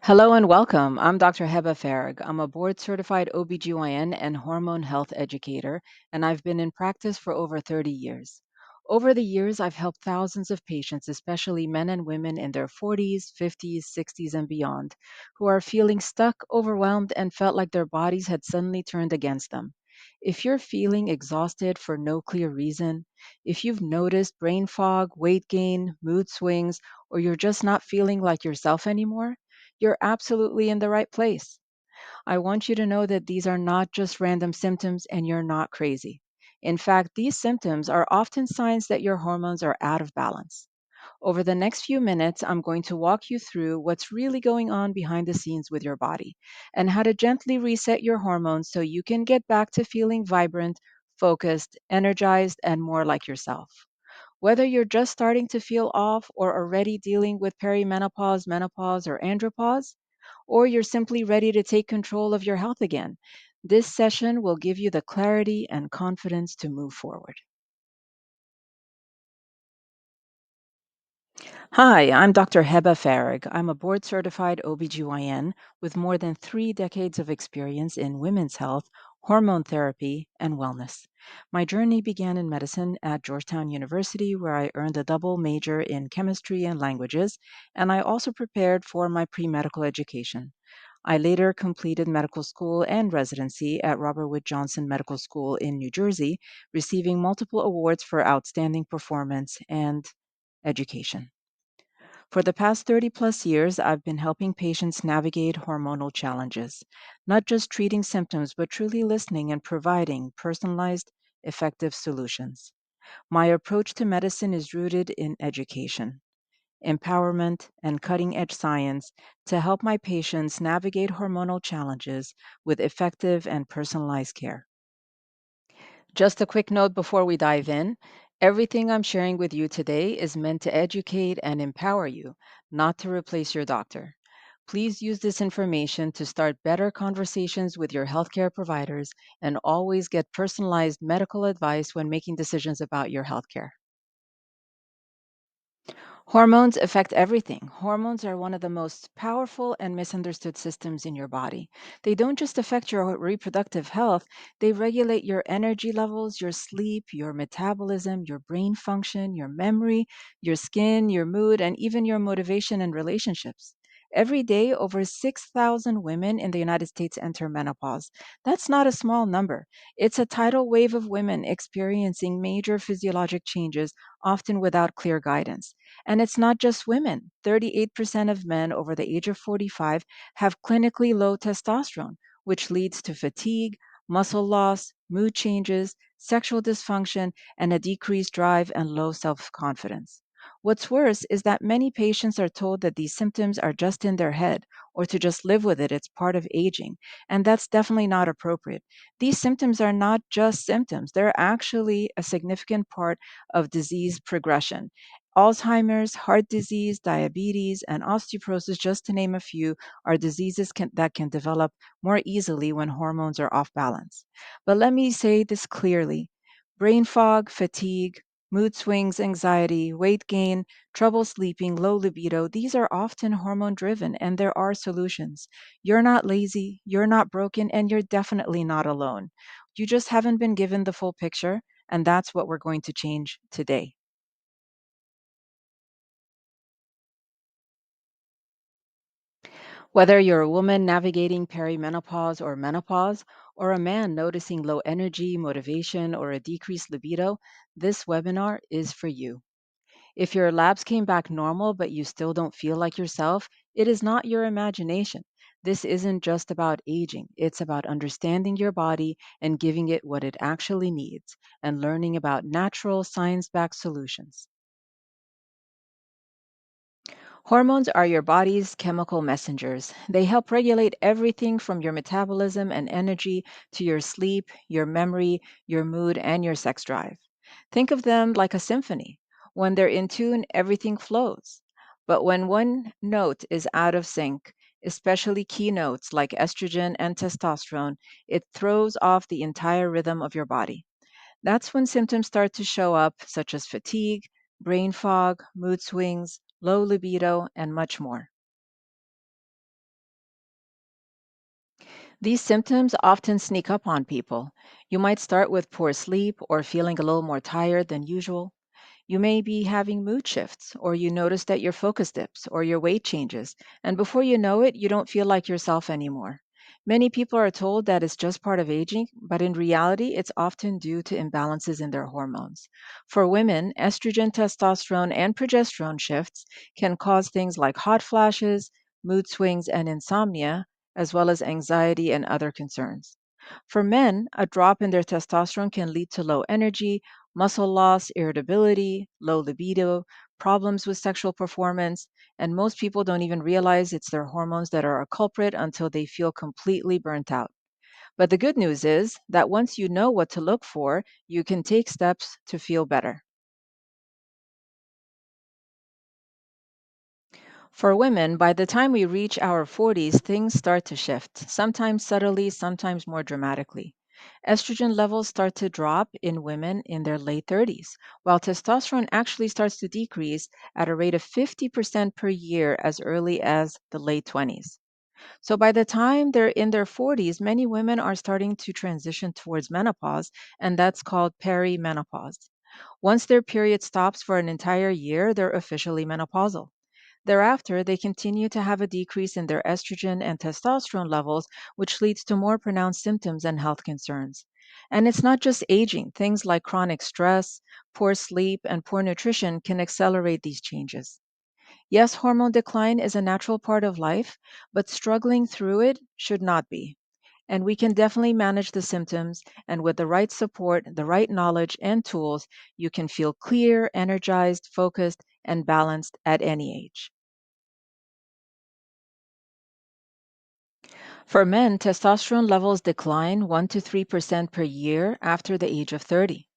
Hello and welcome. I'm Dr. Heba Farag. I'm a board certified OBGYN and hormone health educator, and I've been in practice for over 30 years. Over the years, I've helped thousands of patients, especially men and women in their 40s, 50s, 60s, and beyond, who are feeling stuck, overwhelmed, and felt like their bodies had suddenly turned against them. If you're feeling exhausted for no clear reason, if you've noticed brain fog, weight gain, mood swings, or you're just not feeling like yourself anymore, you're absolutely in the right place. I want you to know that these are not just random symptoms and you're not crazy. In fact, these symptoms are often signs that your hormones are out of balance. Over the next few minutes, I'm going to walk you through what's really going on behind the scenes with your body and how to gently reset your hormones so you can get back to feeling vibrant, focused, energized, and more like yourself. Whether you're just starting to feel off or already dealing with perimenopause, menopause, or andropause, or you're simply ready to take control of your health again, this session will give you the clarity and confidence to move forward. Hi, I'm Dr. Heba Farag. I'm a board certified OBGYN with more than 3 decades of experience in women's health, hormone therapy, and wellness. My journey began in medicine at Georgetown University, where I earned a double major in chemistry and languages, and I also prepared for my pre medical education. I later completed medical school and residency at Robert Wood Johnson Medical School in New Jersey, receiving multiple awards for outstanding performance and education. For the past 30 plus years, I've been helping patients navigate hormonal challenges, not just treating symptoms, but truly listening and providing personalized, effective solutions. My approach to medicine is rooted in education, empowerment, and cutting edge science to help my patients navigate hormonal challenges with effective and personalized care. Just a quick note before we dive in. Everything I'm sharing with you today is meant to educate and empower you, not to replace your doctor. Please use this information to start better conversations with your healthcare providers and always get personalized medical advice when making decisions about your healthcare. Hormones affect everything. Hormones are one of the most powerful and misunderstood systems in your body. They don't just affect your reproductive health, they regulate your energy levels, your sleep, your metabolism, your brain function, your memory, your skin, your mood, and even your motivation and relationships. Every day, over 6,000 women in the United States enter menopause. That's not a small number. It's a tidal wave of women experiencing major physiologic changes, often without clear guidance. And it's not just women. 38% of men over the age of 45 have clinically low testosterone, which leads to fatigue, muscle loss, mood changes, sexual dysfunction, and a decreased drive and low self confidence. What's worse is that many patients are told that these symptoms are just in their head or to just live with it. It's part of aging. And that's definitely not appropriate. These symptoms are not just symptoms, they're actually a significant part of disease progression. Alzheimer's, heart disease, diabetes, and osteoporosis, just to name a few, are that can develop more easily when hormones are off balance. But let me say this clearly: brain fog, fatigue, mood swings, anxiety, weight gain, trouble sleeping, low libido, these are often hormone driven and there are solutions. You're not lazy, you're not broken, and you're definitely not alone. You just haven't been given the full picture, and that's what we're going to change today. Whether you're a woman navigating perimenopause or menopause, or a man noticing low energy, motivation, or a decreased libido, this webinar is for you. If your labs came back normal but you still don't feel like yourself, it is not your imagination. This isn't just about aging, it's about understanding your body and giving it what it actually needs and learning about natural science backed solutions. Hormones are your body's chemical messengers. They help regulate everything from your metabolism and energy to your sleep, your memory, your mood, and your sex drive. Think of them like a symphony. When they're in tune, everything flows. But when one note is out of sync, especially key notes like estrogen and testosterone, it throws off the entire rhythm of your body. That's when symptoms start to show up, such as fatigue, brain fog, mood swings, low libido, and much more. These symptoms often sneak up on people. You might start with poor sleep or feeling a little more tired than usual. You may be having mood shifts, or you notice that your focus dips or your weight changes, and before you know it, you don't feel like yourself anymore. Many people are told that it's just part of aging, but in reality, it's often due to imbalances in their hormones. For women, estrogen, testosterone, and progesterone shifts can cause things like hot flashes, mood swings, and insomnia, as well as anxiety and other concerns. For men, a drop in their testosterone can lead to low energy, muscle loss, irritability, low libido, problems with sexual performance, and most people don't even realize it's their hormones that are a culprit until they feel completely burnt out. But the good news is that once you know what to look for, you can take steps to feel better. For women, by the time we reach our 40s, things start to shift, sometimes subtly, sometimes more dramatically. Estrogen levels start to drop in women in their late 30s, while testosterone actually starts to decrease at a rate of 50% per year as early as the late 20s. So by the time they're in their 40s, many women are starting to transition towards menopause, and that's called perimenopause. Once their period stops for an entire year, they're officially menopausal. Thereafter, they continue to have a decrease in their estrogen and testosterone levels, which leads to more pronounced symptoms and health concerns. And it's not just aging, things like chronic stress, poor sleep, and poor nutrition can accelerate these changes. Yes, hormone decline is a natural part of life, but struggling through it should not be. And we can definitely manage the symptoms, and with the right support, the right knowledge, and tools, you can feel clear, energized, focused, and balanced at any age. For men, testosterone levels decline 1 to 3% per year after the age of 30,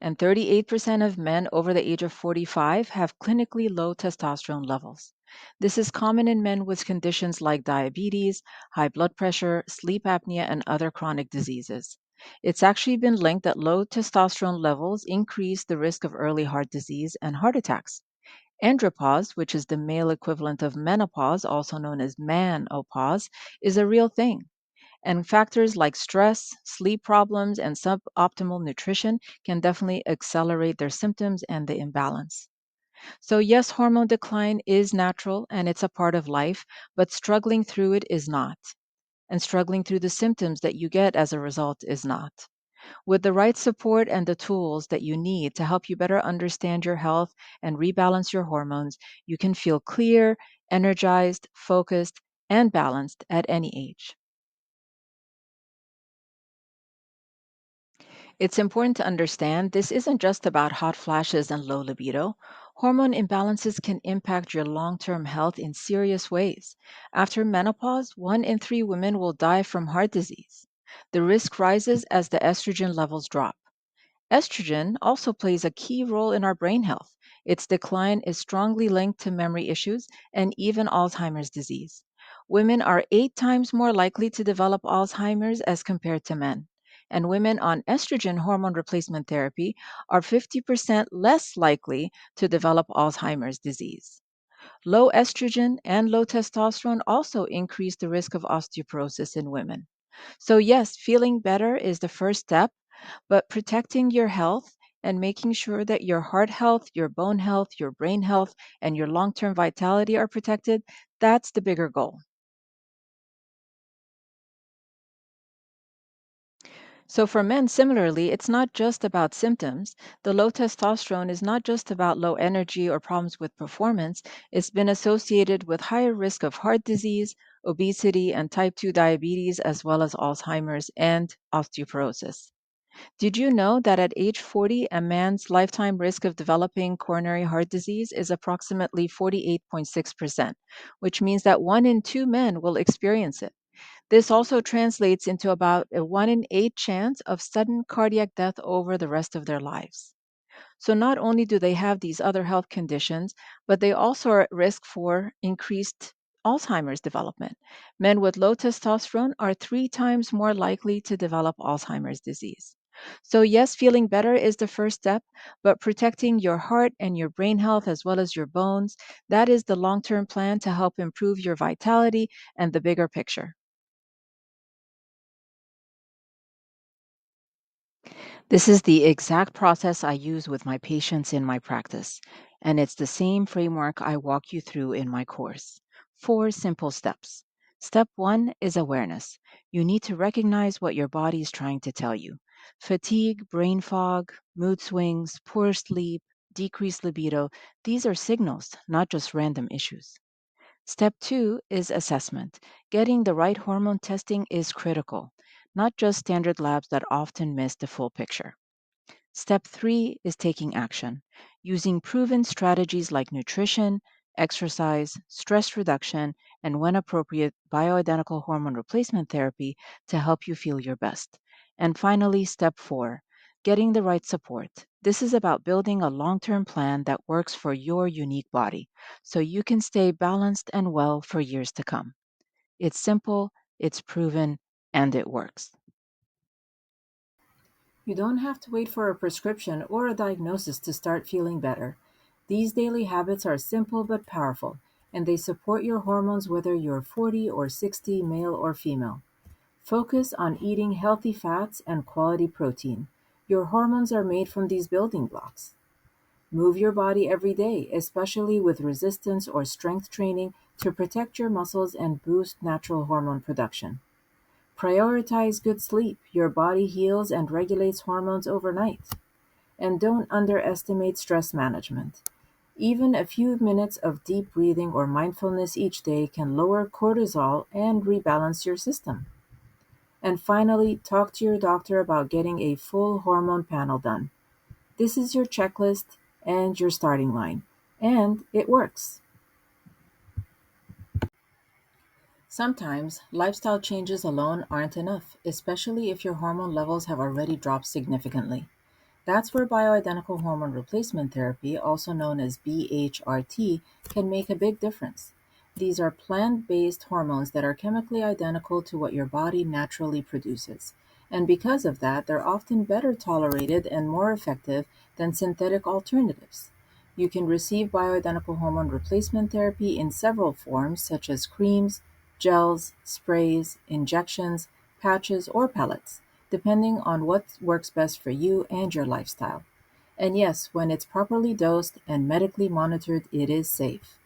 and 38% of men over the age of 45 have clinically low testosterone levels. This is common in men with conditions like diabetes, high blood pressure, sleep apnea, and other chronic diseases. It's actually been linked that low testosterone levels increase the risk of early heart disease and heart attacks. Andropause, which is the male equivalent of menopause, also known as manopause, is a real thing. And factors like stress, sleep problems, and suboptimal nutrition can definitely accelerate their symptoms and the imbalance. So, yes, hormone decline is natural and it's a part of life, but struggling through it is not. And struggling through the symptoms that you get as a result is not. With the right support and the tools that you need to help you better understand your health and rebalance your hormones, you can feel clear, energized, focused, and balanced at any age. It's important to understand this isn't just about hot flashes and low libido. Hormone imbalances can impact your long term health in serious ways. After menopause, 1 in 3 women will die from heart disease. The risk rises as the estrogen levels drop. Estrogen also plays a key role in our brain health. Its decline is strongly linked to memory issues and even Alzheimer's disease. Women are 8 times more likely to develop Alzheimer's as compared to men. And women on estrogen hormone replacement therapy are 50% less likely to develop Alzheimer's disease. Low estrogen and low testosterone also increase the risk of osteoporosis in women. So, yes, feeling better is the first step, but protecting your health and making sure that your heart health, your bone health, your brain health, and your long term vitality are protected, that's the bigger goal. So, for men, similarly, it's not just about symptoms. The low testosterone is not just about low energy or problems with performance, it's been associated with higher risk of heart disease, obesity, and type 2 diabetes, as well as Alzheimer's and osteoporosis. Did you know that at age 40, a man's lifetime risk of developing coronary heart disease is approximately 48.6%, which means that 1 in 2 men will experience it? This also translates into about a 1 in 8 chance of sudden cardiac death over the rest of their lives. So not only do they have these other health conditions, but they also are at risk for increased Alzheimer's development. Men with low testosterone are 3 times more likely to develop Alzheimer's disease. So, yes, feeling better is the first step, but protecting your heart and your brain health as well as your bones, that is the long term plan to help improve your vitality and the bigger picture. This is the exact process I use with my patients in my practice, and it's the same framework I walk you through in my course. Four simple steps. Step one is awareness. You need to recognize what your body is trying to tell you. Fatigue, brain fog, mood swings, poor sleep, decreased libido, these are signals, not just random issues. Step two is assessment. Getting the right hormone testing is critical, not just standard labs that often miss the full picture. Step three is taking action, using proven strategies like nutrition, exercise, stress reduction, and when appropriate, bioidentical hormone replacement therapy to help you feel your best. And finally, step four, getting the right support. This is about building a long term plan that works for your unique body so you can stay balanced and well for years to come. It's simple, it's proven, and it works. You don't have to wait for a prescription or a diagnosis to start feeling better. These daily habits are simple but powerful, and they support your hormones whether you're 40 or 60, male or female. Focus on eating healthy fats and quality protein. Your hormones are made from these building blocks. Move your body every day, especially with resistance or strength training, to protect your muscles and boost natural hormone production. Prioritize good sleep. Your body heals and regulates hormones overnight. And don't underestimate stress management. Even a few minutes of deep breathing or mindfulness each day can lower cortisol and rebalance your system. And finally, talk to your doctor about getting a full hormone panel done. This is your checklist and your starting line. And it works. Sometimes, lifestyle changes alone aren't enough, especially if your hormone levels have already dropped significantly. That's where bioidentical hormone replacement therapy, also known as BHRT, can make a big difference. These are plant based hormones that are chemically identical to what your body naturally produces. And because of that, they're often better tolerated and more effective than synthetic alternatives. You can receive bioidentical hormone replacement therapy in several forms, such as creams, gels, sprays, injections, patches, or pellets, depending on what works best for you and your lifestyle. And yes, when it's properly dosed and medically monitored, it is safe.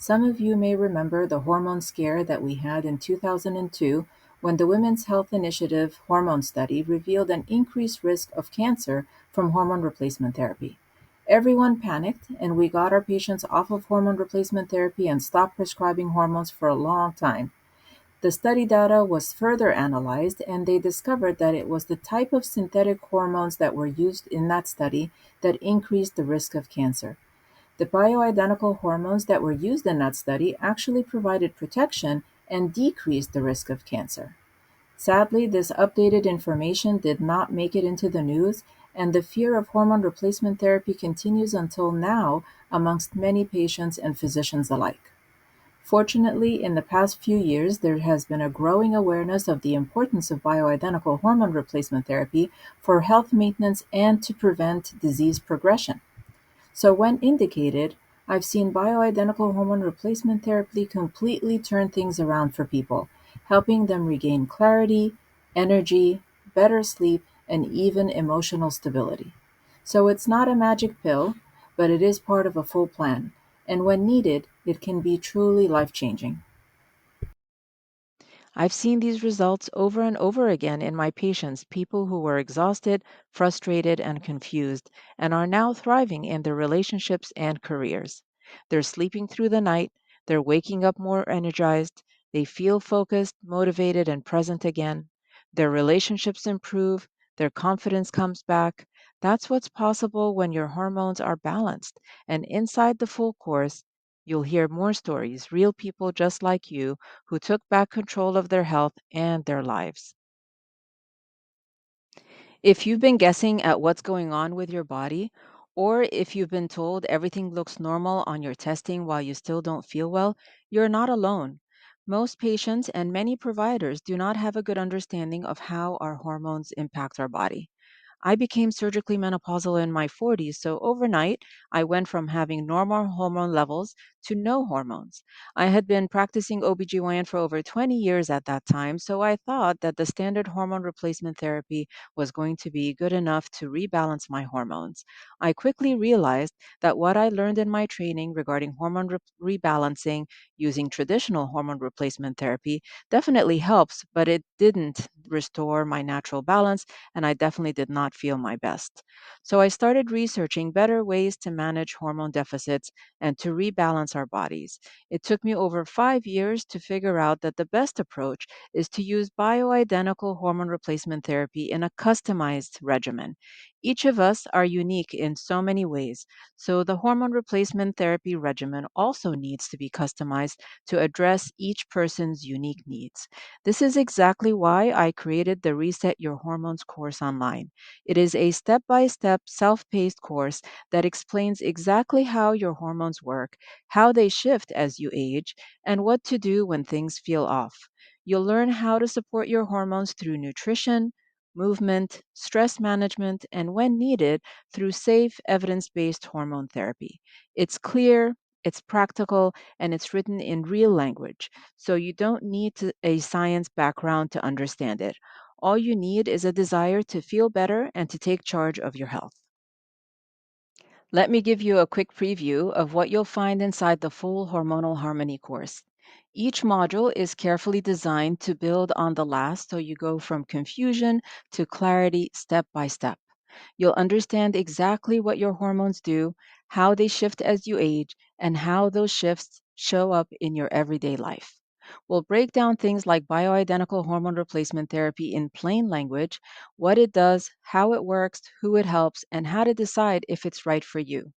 Some of you may remember the hormone scare that we had in 2002 when the Women's Health Initiative hormone study revealed an increased risk of cancer from hormone replacement therapy. Everyone panicked, and we got our patients off of hormone replacement therapy and stopped prescribing hormones for a long time. The study data was further analyzed, and they discovered that it was the type of synthetic hormones that were used in that study that increased the risk of cancer. The bioidentical hormones that were used in that study actually provided protection and decreased the risk of cancer. Sadly, this updated information did not make it into the news, and the fear of hormone replacement therapy continues until now amongst many patients and physicians alike. Fortunately, in the past few years, there has been a growing awareness of the importance of bioidentical hormone replacement therapy for health maintenance and to prevent disease progression. So, when indicated, I've seen bioidentical hormone replacement therapy completely turn things around for people, helping them regain clarity, energy, better sleep, and even emotional stability. So, it's not a magic pill, but it is part of a full plan. And when needed, it can be truly life changing. I've seen these results over and over again in my patients, people who were exhausted, frustrated, and confused, and are now thriving in their relationships and careers. They're sleeping through the night, they're waking up more energized, they feel focused, motivated, and present again. Their relationships improve, their confidence comes back. That's what's possible when your hormones are balanced. And inside the full course, you'll hear more stories, real people just like you who took back control of their health and their lives. If you've been guessing at what's going on with your body, or if you've been told everything looks normal on your testing while you still don't feel well, you're not alone. Most patients and many providers do not have a good understanding of how our hormones impact our body. I became surgically menopausal in my 40s, so overnight, I went from having normal hormone levels to no hormones. I had been practicing OBGYN for over 20 years at that time, so I thought that the standard hormone replacement therapy was going to be good enough to rebalance my hormones. I quickly realized that what I learned in my training regarding rebalancing using traditional hormone replacement therapy definitely helps, but it didn't restore my natural balance, and I definitely did not feel my best. So I started researching better ways to manage hormone deficits and to rebalance our bodies. It took me over 5 years to figure out that the best approach is to use bioidentical hormone replacement therapy in a customized regimen. Each of us are unique in so many ways, so the hormone replacement therapy regimen also needs to be customized to address each person's unique needs. This is exactly why I created the Reset Your Hormones course online. It is a step by step, self paced course that explains exactly how your hormones work, how they shift as you age, and what to do when things feel off. You'll learn how to support your hormones through nutrition, movement, stress management, and when needed, through safe, evidence based hormone therapy. It's clear, it's practical, and it's written in real language, so you don't need a science background to understand it. All you need is a desire to feel better and to take charge of your health. Let me give you a quick preview of what you'll find inside the full Hormonal Harmony course. Each module is carefully designed to build on the last, so you go from confusion to clarity step by step. You'll understand exactly what your hormones do, how they shift as you age, and how those shifts show up in your everyday life. We'll break down things like bioidentical hormone replacement therapy in plain language, what it does, how it works, who it helps, and how to decide if it's right for you.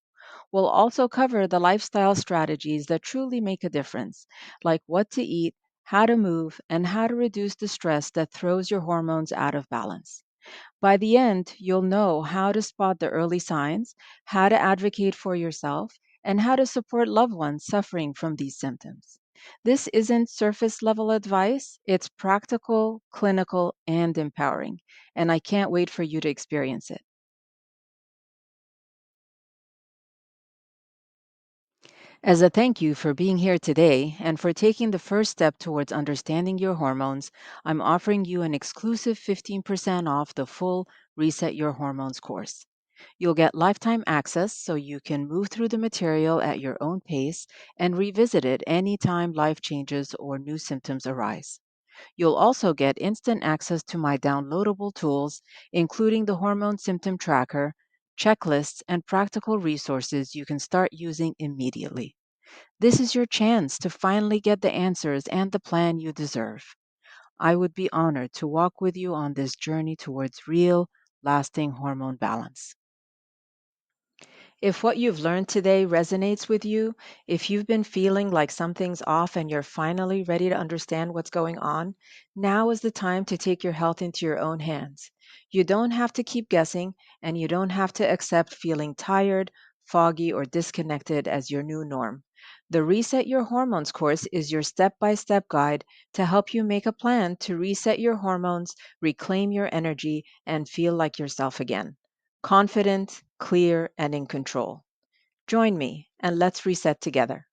We'll also cover the lifestyle strategies that truly make a difference, like what to eat, how to move, and how to reduce the stress that throws your hormones out of balance. By the end, you'll know how to spot the early signs, how to advocate for yourself, and how to support loved ones suffering from these symptoms. This isn't surface level advice, it's practical, clinical, and empowering. And I can't wait for you to experience it. As a thank you for being here today and for taking the first step towards understanding your hormones, I'm offering you an exclusive 15% off the full Reset Your Hormones course. You'll get lifetime access so you can move through the material at your own pace and revisit it anytime life changes or new symptoms arise. You'll also get instant access to my downloadable tools, including the hormone symptom tracker, checklists, and practical resources you can start using immediately. This is your chance to finally get the answers and the plan you deserve. I would be honored to walk with you on this journey towards real, lasting hormone balance. If what you've learned today resonates with you, if you've been feeling like something's off and you're finally ready to understand what's going on, now is the time to take your health into your own hands. You don't have to keep guessing, and you don't have to accept feeling tired, foggy, or disconnected as your new norm. The Reset Your Hormones course is your step by step guide to help you make a plan to reset your hormones, reclaim your energy, and feel like yourself again, confident, clear, and in control. Join me and let's reset together.